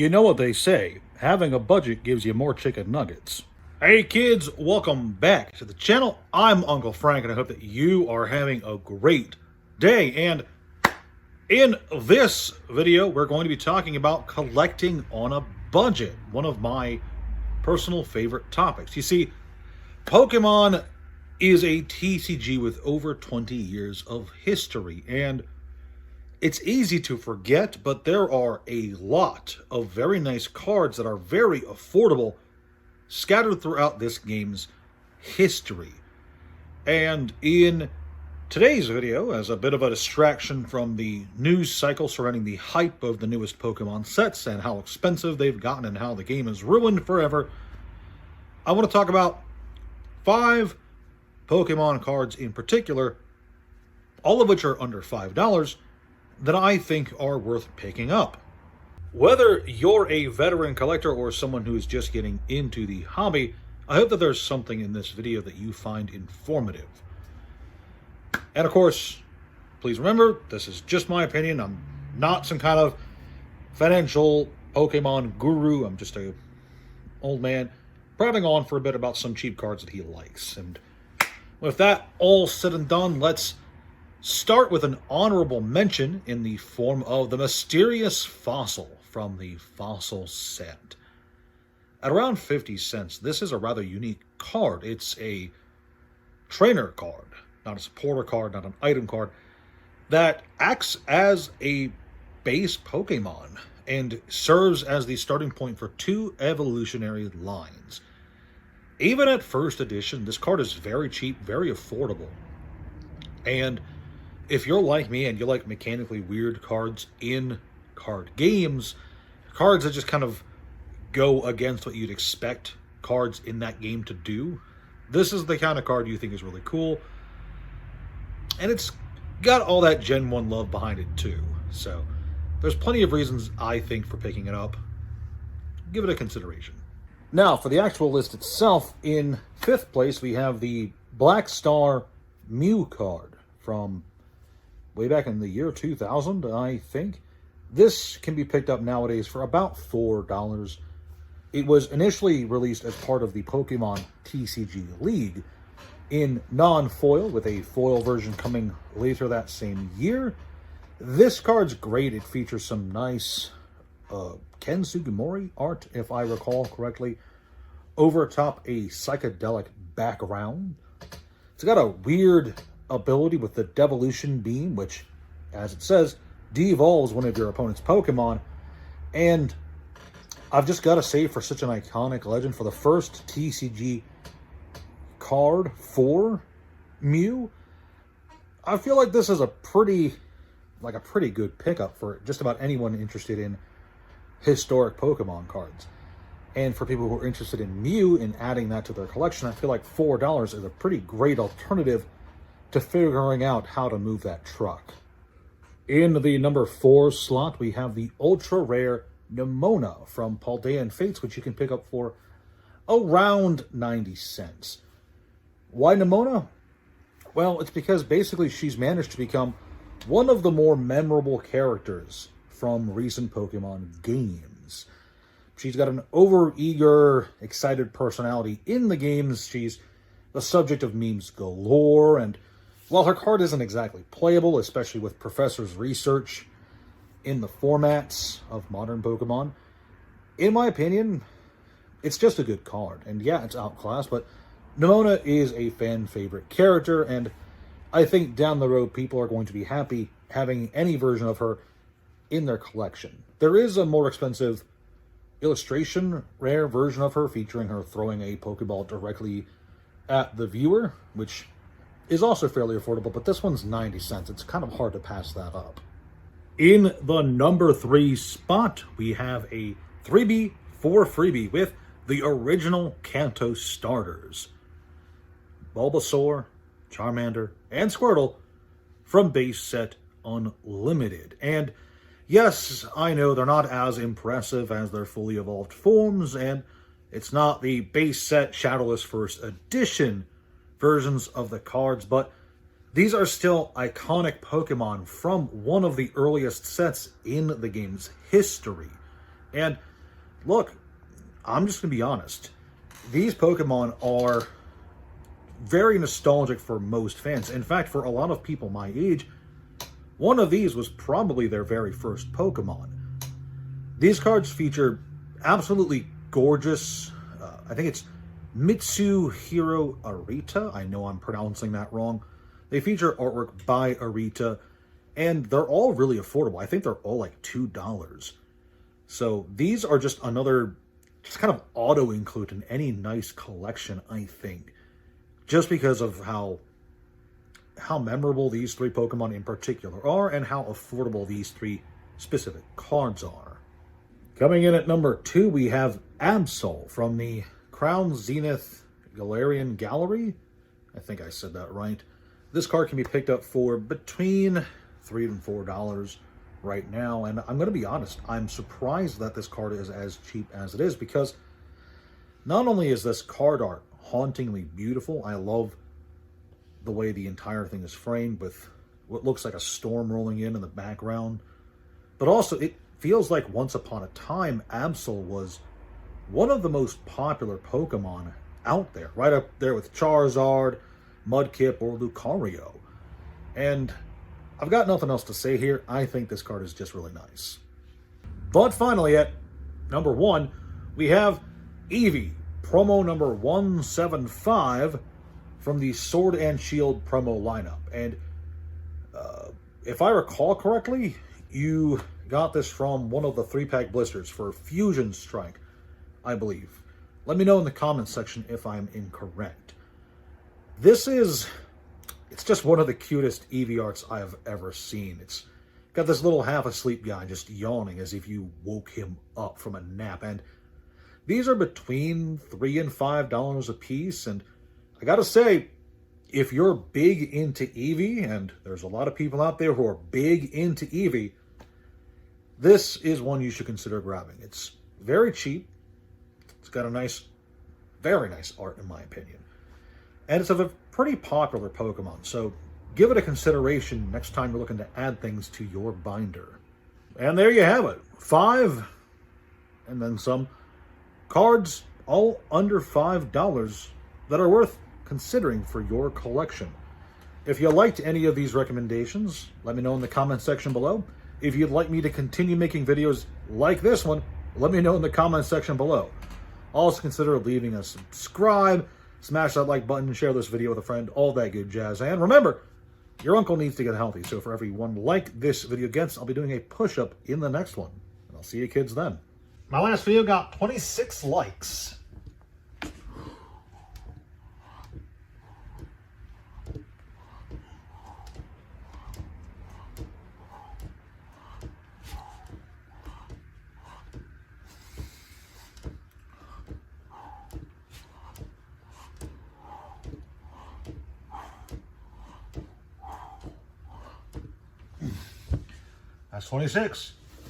You know what they say, having a budget gives you more chicken nuggets. Hey kids, welcome back to the channel. I'm Uncle Frank and I hope that you are having a great day. And in this video, we're going to be talking about collecting on a budget, one of my personal favorite topics. You see, Pokemon is a TCG with over 20 years of history, and it's easy to forget, but there are a lot of very nice cards that are very affordable scattered throughout this game's history. And in today's video, as a bit of a distraction from the news cycle surrounding the hype of the newest Pokemon sets and how expensive they've gotten and how the game is ruined forever, I want to talk about 5 Pokemon cards in particular, all of which are under $5, that I think are worth picking up. Whether you're a veteran collector or someone who's just getting into the hobby, I hope that there's something in this video that you find informative. And of course, please remember, this is just my opinion. I'm not some kind of financial Pokemon guru. I'm just a old man prattling on for a bit about some cheap cards that he likes. And with that all said and done, let's start with an honorable mention in the form of the mysterious fossil from the fossil set. At around 50 cents, this is a rather unique card. It's a trainer card, not a supporter card, not an item card, that acts as a base Pokemon and serves as the starting point for 2 evolutionary lines. Even at first edition, this card is very cheap, very affordable. And if you're like me and you like mechanically weird cards in card games, cards that just kind of go against what you'd expect cards in that game to do, this is the kind of card you think is really cool. And it's got all that Gen 1 love behind it too. So there's plenty of reasons, I think, for picking it up. Give it a consideration. Now, for the actual list itself, in 5th place, we have the Black Star Mew card from way back in the year 2000, I think. This can be picked up nowadays for about $4. It was initially released as part of the Pokemon TCG League in non-foil, with a foil version coming later that same year. This card's great. It features some nice Ken Sugimori art, if I recall correctly, over atop a psychedelic background. It's got a weird ability with the Devolution Beam, which, as it says, de-evolves one of your opponent's Pokemon. And I've just got to say, for such an iconic legend, for the first TCG card for Mew, I feel like this is a pretty good pickup for just about anyone interested in historic Pokemon cards. And for people who are interested in Mew and adding that to their collection, I feel like $4 is a pretty great alternative to figuring out how to move that truck. In the number 4 slot, we have the ultra rare Nemona from Paldean Fates, which you can pick up for around 90 cents. Why Nemona? Well, it's because basically she's managed to become one of the more memorable characters from recent Pokemon games. She's got an over-eager, excited personality in the games. She's the subject of memes galore, and while her card isn't exactly playable, especially with Professor's research in the formats of modern Pokemon, in my opinion, it's just a good card. And yeah, it's outclassed, but Nemona is a fan-favorite character, and I think down the road people are going to be happy having any version of her in their collection. There is a more expensive illustration rare version of her featuring her throwing a Pokeball directly at the viewer, which is also fairly affordable, but this one's 90 cents. It's kind of hard to pass that up. In the number 3 spot, we have a 3B for freebie with the original Kanto starters: Bulbasaur, Charmander, and Squirtle from base set Unlimited. And yes, I know they're not as impressive as their fully evolved forms, and it's not the base set Shadowless First Edition versions of the cards, but these are still iconic Pokemon from one of the earliest sets in the game's history. And look, I'm just going to be honest. These Pokemon are very nostalgic for most fans. In fact, for a lot of people my age, one of these was probably their very first Pokemon. These cards feature absolutely gorgeous, I think it's Mitsuhiro Arita. I know I'm pronouncing that wrong. They feature artwork by Arita, and they're all really affordable. I think they're all like $2. So these are just another, just kind of auto-include in any nice collection, I think. Just because of how memorable these three Pokemon in particular are, and how affordable these three specific cards are. Coming in at number 2, we have Absol from the Crown Zenith Galarian Gallery. I think I said that right. This card can be picked up for between $3 and $4 right now, and I'm going to be honest, I'm surprised that this card is as cheap as it is, because not only is this card art hauntingly beautiful, I love the way the entire thing is framed with what looks like a storm rolling in the background, but also it feels like once upon a time Absol was one of the most popular Pokemon out there, right up there with Charizard, Mudkip, or Lucario. And I've got nothing else to say here. I think this card is just really nice. But finally, at number 1, we have Eevee, promo number 175 from the Sword and Shield promo lineup. And if I recall correctly, you got this from one of the 3-pack blisters for Fusion Strike, I believe. Let me know in the comments section if I'm incorrect. It's just one of the cutest Eevee arts I've ever seen. It's got this little half-asleep guy just yawning as if you woke him up from a nap. And these are between $3 and $5 a piece. And I gotta say, if you're big into Eevee, and there's a lot of people out there who are big into Eevee, this is one you should consider grabbing. It's very cheap. It's got a nice, very nice art in my opinion. And it's a pretty popular Pokemon, so give it a consideration next time you're looking to add things to your binder. And there you have it. 5, and then some, cards all under $5 that are worth considering for your collection. If you liked any of these recommendations, let me know in the comment section below. If you'd like me to continue making videos like this one, let me know in the comment section below. Also consider leaving a subscribe, smash that like button, share this video with a friend, all that good jazz. And remember, your uncle needs to get healthy, so for every one like this video gets, I'll be doing a push-up in the next one. And I'll see you kids then. My last video got 26 likes. That's 26.